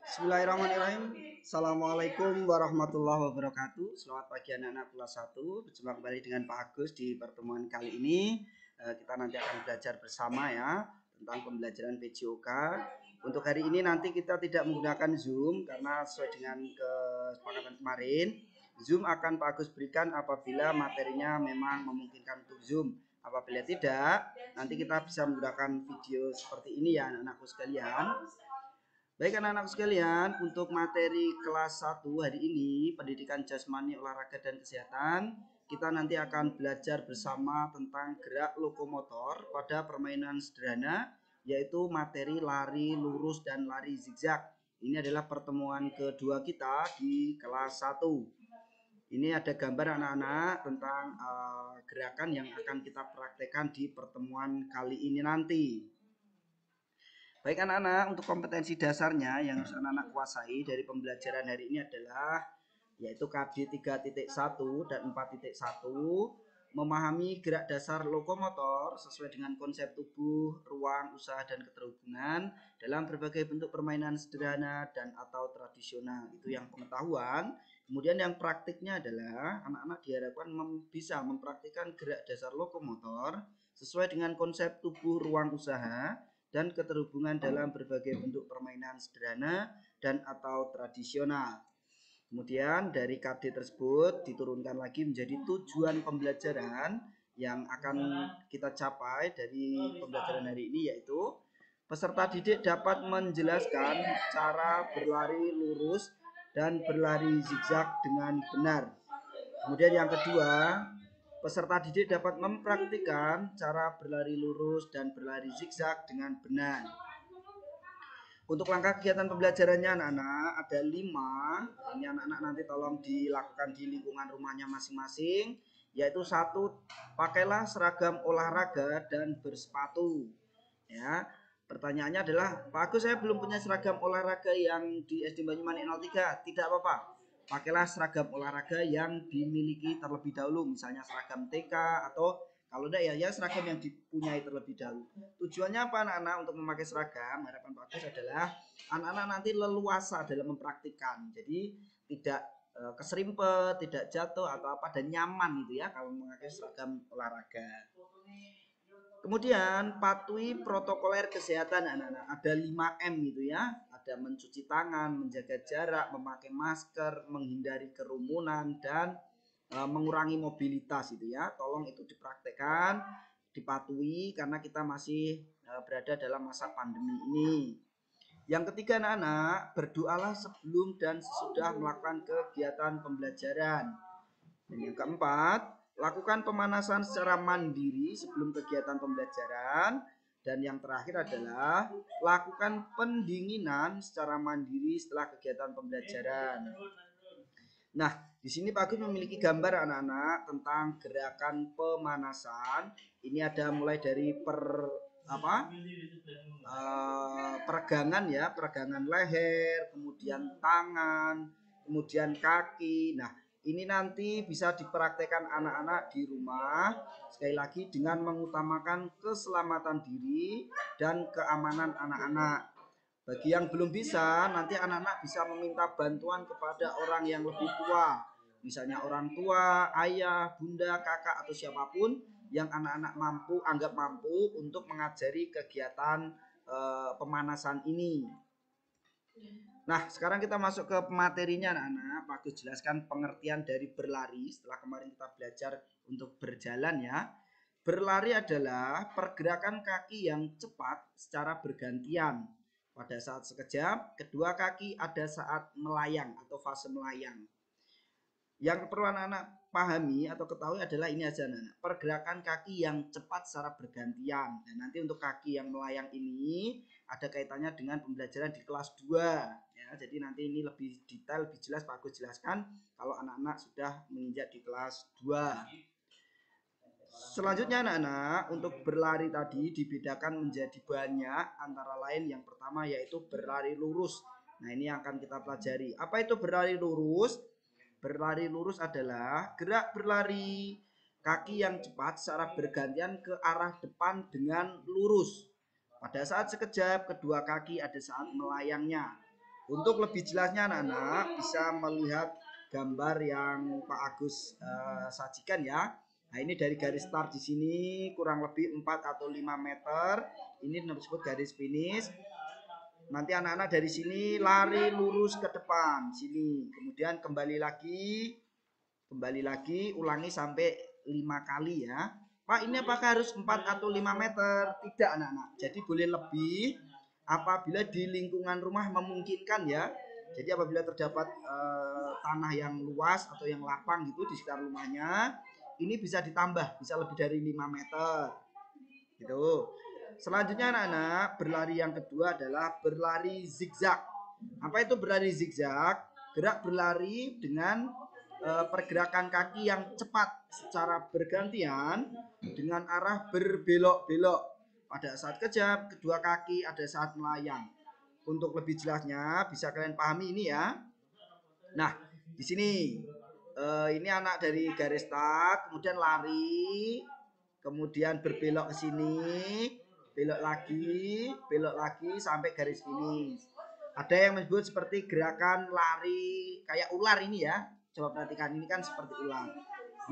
Bismillahirrahmanirrahim. Assalamualaikum warahmatullahi wabarakatuh. Selamat pagi anak-anak kelas 1. Berjumpa kembali dengan Pak Agus di pertemuan kali ini. Kita nanti akan belajar bersama ya tentang pembelajaran PJOK. Untuk hari ini nanti kita tidak menggunakan Zoom karena sesuai dengan kesepakatan kemarin, Zoom akan Pak Agus berikan apabila materinya memang memungkinkan untuk Zoom. Apabila tidak, nanti kita bisa menggunakan video seperti ini ya anak-anakku sekalian. Baik anak-anak sekalian, untuk materi kelas 1 hari ini, pendidikan jasmani, olahraga dan kesehatan, kita nanti akan belajar bersama tentang gerak lokomotor pada permainan sederhana, yaitu materi lari lurus dan lari zigzag. Ini adalah pertemuan kedua kita di kelas 1. Ini ada gambar anak-anak tentang gerakan yang akan kita praktekkan di pertemuan kali ini nanti. Baik anak-anak, untuk kompetensi dasarnya yang harus anak-anak kuasai dari pembelajaran hari ini adalah yaitu KD 3.1 dan 4.1, memahami gerak dasar lokomotor sesuai dengan konsep tubuh, ruang, usaha, dan keterhubungan dalam berbagai bentuk permainan sederhana dan atau tradisional. Itu yang pengetahuan. Kemudian yang praktiknya adalah anak-anak diharapkan bisa mempraktikkan gerak dasar lokomotor sesuai dengan konsep tubuh, ruang, usaha, dan keterhubungan dalam berbagai bentuk permainan sederhana dan atau tradisional. Kemudian dari KD tersebut diturunkan lagi menjadi tujuan pembelajaran yang akan kita capai dari pembelajaran hari ini, yaitu peserta didik dapat menjelaskan cara berlari lurus dan berlari zigzag dengan benar. Kemudian yang kedua, peserta didik dapat mempraktikkan cara berlari lurus dan berlari zigzag dengan benar. Untuk langkah kegiatan pembelajarannya anak-anak ada 5. Ini anak-anak nanti tolong dilakukan di lingkungan rumahnya masing-masing. Yaitu 1, pakailah seragam olahraga dan bersepatu. Ya, pertanyaannya adalah, Pak Agus saya belum punya seragam olahraga yang di SD Banyumanik 03. Tidak apa-apa. Pakailah seragam olahraga yang dimiliki terlebih dahulu, misalnya seragam TK atau kalau enggak ya seragam yang dipunyai terlebih dahulu. Tujuannya apa anak-anak untuk memakai seragam? Harapan Pak Agus adalah anak-anak nanti leluasa dalam mempraktikkan. Jadi tidak keserimpet, tidak jatuh atau apa, dan nyaman gitu ya kalau memakai seragam olahraga. Kemudian patuhi protokoler kesehatan anak-anak. Ada 5M gitu ya. Ada mencuci tangan, menjaga jarak, memakai masker, menghindari kerumunan, dan mengurangi mobilitas itu ya. Tolong itu dipraktekkan, dipatuhi karena kita masih berada dalam masa pandemi ini. Yang ketiga anak-anak, berdoalah sebelum dan sesudah melakukan kegiatan pembelajaran. Dan yang keempat, lakukan pemanasan secara mandiri sebelum kegiatan pembelajaran. Dan yang terakhir adalah lakukan pendinginan secara mandiri setelah kegiatan pembelajaran. Nah, di sini Pak Agus memiliki gambar anak-anak tentang gerakan pemanasan. Ini ada mulai dari peregangan ya, peregangan leher, kemudian tangan, kemudian kaki. Nah, ini nanti bisa dipraktekkan anak-anak di rumah. Sekali lagi dengan mengutamakan keselamatan diri dan keamanan anak-anak. Bagi yang belum bisa, nanti anak-anak bisa meminta bantuan kepada orang yang lebih tua. Misalnya orang tua, ayah, bunda, kakak, atau siapapun yang anak-anak anggap mampu untuk mengajari kegiatan pemanasan ini. Nah, sekarang kita masuk ke materinya anak-anak. Pak Agus jelaskan pengertian dari berlari setelah kemarin kita belajar untuk berjalan ya. Berlari adalah pergerakan kaki yang cepat secara bergantian. Pada saat sekejap, kedua kaki ada saat melayang atau fase melayang. Yang perlu anak-anak pahami atau ketahui adalah ini aja anak-anak. Pergerakan kaki yang cepat secara bergantian. Dan nanti untuk kaki yang melayang ini ada kaitannya dengan pembelajaran di kelas 2. Ya, jadi nanti ini lebih detail, lebih jelas Pak Agus jelaskan kalau anak-anak sudah menginjak di kelas 2. Selanjutnya anak-anak, untuk berlari tadi dibedakan menjadi banyak, antara lain yang pertama yaitu berlari lurus. Nah, ini yang akan kita pelajari. Apa itu berlari lurus? Berlari lurus adalah gerak berlari kaki yang cepat secara bergantian ke arah depan dengan lurus. Pada saat sekejap, kedua kaki ada saat melayangnya. Untuk lebih jelasnya anak-anak bisa melihat gambar yang Pak Agus sajikan ya. Nah, ini dari garis start di sini kurang lebih 4 atau 5 meter. Ini disebut garis finish. Nanti anak-anak dari sini lari lurus ke depan sini. Kemudian kembali lagi, ulangi sampai 5 kali ya. Pak, ini apakah harus 4 atau 5 meter? Tidak anak-anak. Jadi boleh lebih apabila di lingkungan rumah memungkinkan ya. Jadi apabila terdapat tanah yang luas atau yang lapang gitu di sekitar rumahnya, ini bisa ditambah, bisa lebih dari 5 meter. Gitu. Selanjutnya anak-anak, berlari yang kedua adalah berlari zigzag. Apa itu berlari zigzag? Gerak berlari dengan pergerakan kaki yang cepat secara bergantian dengan arah berbelok-belok. Pada saat kejap, kedua kaki ada saat melayang. Untuk lebih jelasnya bisa kalian pahami ini ya. Nah, di sini ini anak dari garis start, kemudian lari, kemudian berbelok ke sini, belok lagi sampai garis finish. Ada yang menyebut seperti gerakan lari kayak ular ini ya. Coba perhatikan, ini kan seperti ular.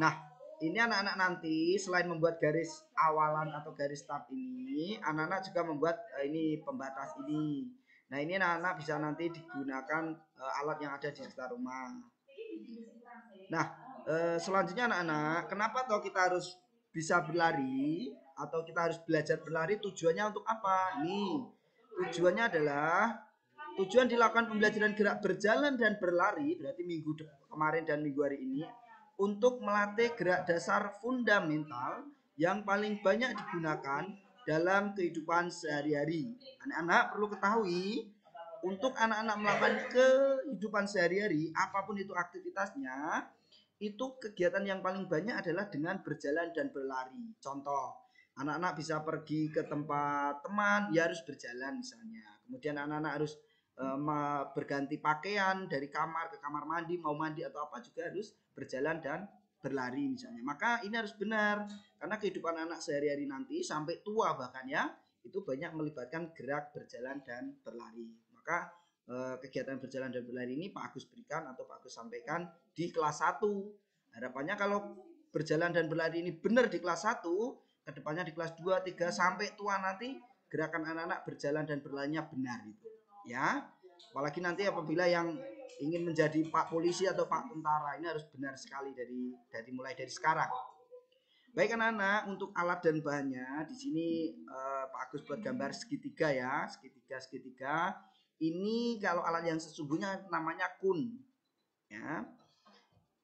Nah, ini anak-anak nanti selain membuat garis awalan atau garis start ini, anak-anak juga membuat ini pembatas ini. Nah, ini anak-anak bisa nanti digunakan alat yang ada di sekitar rumah. Nah, selanjutnya anak-anak, kenapa toh kita harus bisa berlari atau kita harus belajar berlari? Tujuannya untuk apa? Nih, tujuannya adalah tujuan dilakukan pembelajaran gerak berjalan dan berlari, berarti minggu kemarin dan minggu hari ini, untuk melatih gerak dasar fundamental yang paling banyak digunakan dalam kehidupan sehari-hari. Anak-anak perlu ketahui, untuk anak-anak melakukan kehidupan sehari-hari, apapun itu aktivitasnya, itu kegiatan yang paling banyak adalah dengan berjalan dan berlari. Contoh, anak-anak bisa pergi ke tempat teman, ya harus berjalan misalnya. Kemudian anak-anak harus berganti pakaian dari kamar ke kamar mandi, mau mandi atau apa juga harus berjalan dan berlari misalnya. Maka ini harus benar, karena kehidupan anak sehari-hari nanti sampai tua bahkan ya, itu banyak melibatkan gerak berjalan dan berlari. Maka kegiatan berjalan dan berlari ini Pak Agus berikan atau Pak Agus sampaikan di kelas 1. Harapannya kalau berjalan dan berlari ini benar di kelas 1, kedepannya di kelas 2, 3 sampai tua nanti gerakan anak-anak berjalan dan berlarinya benar itu. Ya, apalagi nanti apabila yang ingin menjadi Pak Polisi atau Pak Tentara, ini harus benar sekali dari mulai dari sekarang. Baik anak-anak, untuk alat dan bahannya di sini Pak Agus buat gambar segitiga ya, segitiga. Ini kalau alat yang sesungguhnya namanya kun. Ya.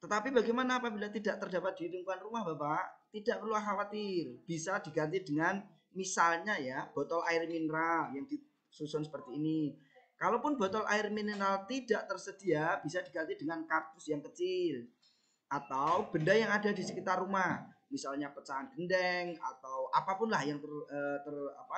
Tetapi bagaimana apabila tidak terdapat di lingkungan rumah Bapak? Tidak perlu khawatir, bisa diganti dengan misalnya ya botol air mineral yang disusun seperti ini. Kalaupun botol air mineral tidak tersedia, bisa diganti dengan kardus yang kecil atau benda yang ada di sekitar rumah, misalnya pecahan gendeng atau apapun lah yang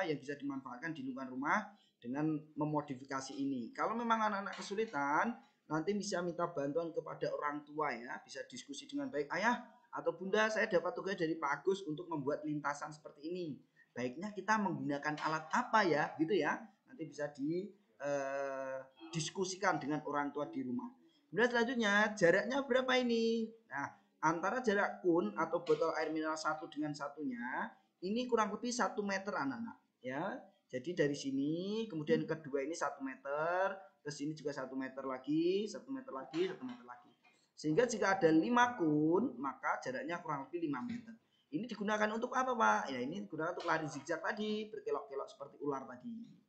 yang bisa dimanfaatkan di lingkungan rumah dengan memodifikasi ini. Kalau memang anak-anak kesulitan, nanti bisa minta bantuan kepada orang tua ya, bisa diskusi dengan baik, ayah atau bunda, saya dapat tugas dari Pak Agus untuk membuat lintasan seperti ini. Baiknya kita menggunakan alat apa ya, gitu ya. Nanti bisa diskusikan dengan orang tua di rumah. Kemudian selanjutnya jaraknya berapa ini? Nah, antara jarak kun atau botol air mineral satu dengan satunya ini kurang lebih 1 meter anak-anak ya. Jadi dari sini kemudian kedua ini 1 meter, ke sini juga 1 meter lagi, 1 meter lagi, 1 meter lagi. Sehingga jika ada 5 kun, maka jaraknya kurang lebih 5 meter. Ini digunakan untuk apa, Pak? Ya, ini digunakan untuk lari zigzag tadi, berkelok-kelok seperti ular tadi.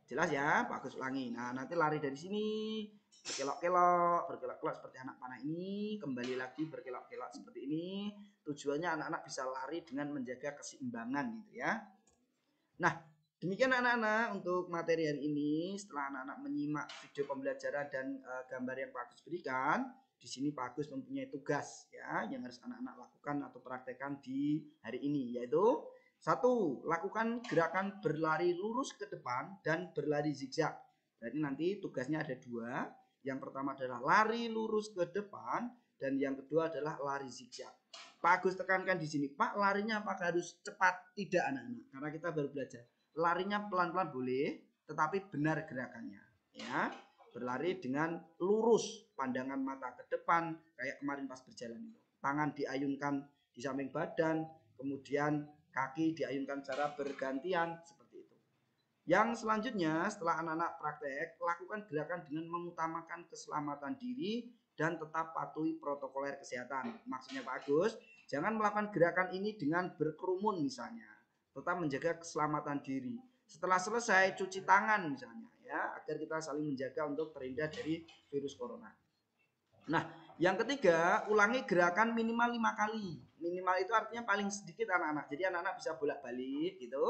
Jelas ya, Pak Agus ulangi. Nah, nanti lari dari sini, berkelok-kelok seperti anak panah ini, kembali lagi berkelok-kelok seperti ini. Tujuannya anak-anak bisa lari dengan menjaga keseimbangan gitu ya. Nah, demikian anak-anak untuk materi hari ini. Setelah anak-anak menyimak video pembelajaran dan gambar yang Pak Agus berikan, di sini Pak Agus mempunyai tugas ya yang harus anak-anak lakukan atau praktekkan di hari ini, yaitu 1. Lakukan gerakan berlari lurus ke depan dan berlari zigzag. Berarti nanti tugasnya ada 2. Yang pertama adalah lari lurus ke depan dan yang kedua adalah lari zigzag. Pak Agus tekankan di sini, Pak, larinya apakah harus cepat? Tidak anak-anak, karena kita baru belajar. Larinya pelan-pelan boleh, tetapi benar gerakannya. ya. Berlari dengan lurus, pandangan mata ke depan kayak kemarin pas berjalan itu. Tangan diayunkan di samping badan, kemudian kaki diayunkan secara bergantian seperti itu. Yang selanjutnya setelah anak-anak praktek, lakukan gerakan dengan mengutamakan keselamatan diri dan tetap patuhi protokoler kesehatan. Maksudnya Pak Agus, jangan melakukan gerakan ini dengan berkerumun misalnya. Tetap menjaga keselamatan diri. Setelah selesai cuci tangan misalnya ya, agar kita saling menjaga untuk terhindar dari virus corona. Nah, yang ketiga, ulangi gerakan minimal 5 kali. Minimal itu artinya paling sedikit anak-anak. Jadi anak-anak bisa bolak-balik gitu,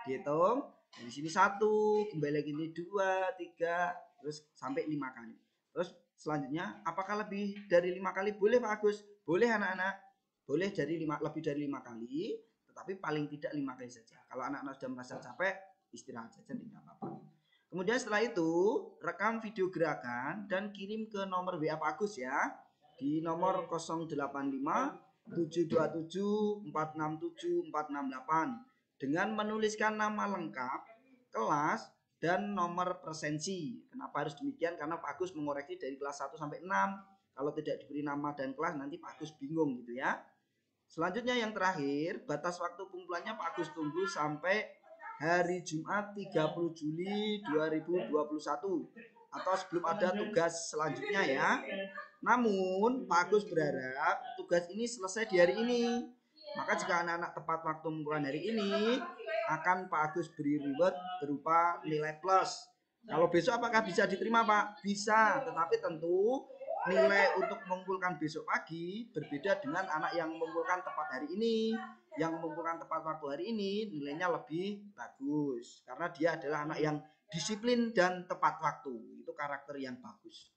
dihitung. Di sini 1, kembali lagi ini 2, 3, terus sampai 5 kali. Terus selanjutnya, apakah lebih dari 5 kali? Boleh Pak Agus. Boleh anak-anak. Boleh lebih dari 5 kali, tetapi paling tidak 5 kali saja. Kalau anak-anak sudah merasa capek, istirahat saja tidak apa-apa. Kemudian setelah itu rekam video gerakan dan kirim ke nomor WA Pak Agus ya, di nomor 085 727 467 468 dengan menuliskan nama lengkap, kelas, dan nomor presensi. Kenapa harus demikian? Karena Pak Agus mengoreksi dari kelas 1 sampai 6. Kalau tidak diberi nama dan kelas nanti Pak Agus bingung gitu ya. Selanjutnya yang terakhir, batas waktu pengumpulannya Pak Agus tunggu sampai hari Jumat 30 Juli 2021 atau sebelum ada tugas selanjutnya ya. Namun Pak Agus berharap tugas ini selesai di hari ini. Maka jika anak-anak tepat waktu mengumpulkan hari ini, akan Pak Agus beri reward berupa nilai plus. Kalau besok apakah bisa diterima Pak? Bisa, tetapi tentu nilai untuk mengumpulkan besok pagi berbeda dengan anak yang mengumpulkan tepat hari ini. Yang mengumpulkan tepat waktu hari ini nilainya lebih bagus karena dia adalah anak yang disiplin dan tepat waktu. Itu karakter yang bagus.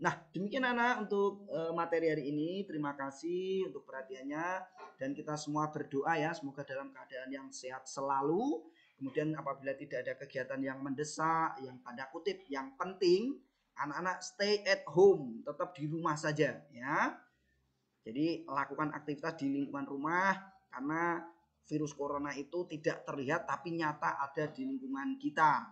Nah, demikian anak untuk materi hari ini. Terima kasih untuk perhatiannya dan kita semua berdoa ya semoga dalam keadaan yang sehat selalu. Kemudian apabila tidak ada kegiatan yang mendesak, yang tanda kutip yang penting, anak-anak stay at home, tetap di rumah saja ya. Jadi lakukan aktivitas di lingkungan rumah karena virus corona itu tidak terlihat tapi nyata ada di lingkungan kita.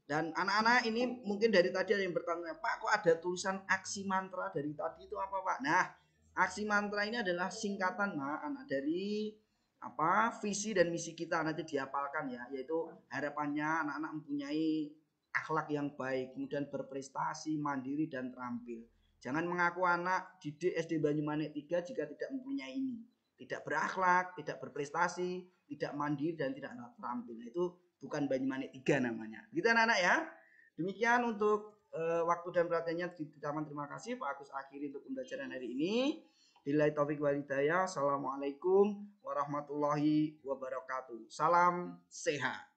Dan anak-anak ini mungkin dari tadi ada yang bertanya, Pak kok ada tulisan aksi mantra dari tadi itu apa Pak? Nah, aksi mantra ini adalah singkatan anak dari visi dan misi kita nanti dihafalkan ya, yaitu harapannya anak-anak mempunyai akhlak yang baik, kemudian berprestasi, mandiri dan terampil. Jangan mengaku anak didik SD Banyumanik 3 jika tidak mempunyai ini. Tidak berakhlak, tidak berprestasi, tidak mandiri dan tidak terampil. Itu bukan Banyumanik 3 namanya. Gitu anak-anak ya. Demikian untuk waktu dan perhatiannya. Terima kasih Pak Agus akhiri untuk pembelajaran hari ini. Billahi taufik wal hidayah. Assalamualaikum warahmatullahi wabarakatuh. Salam sehat.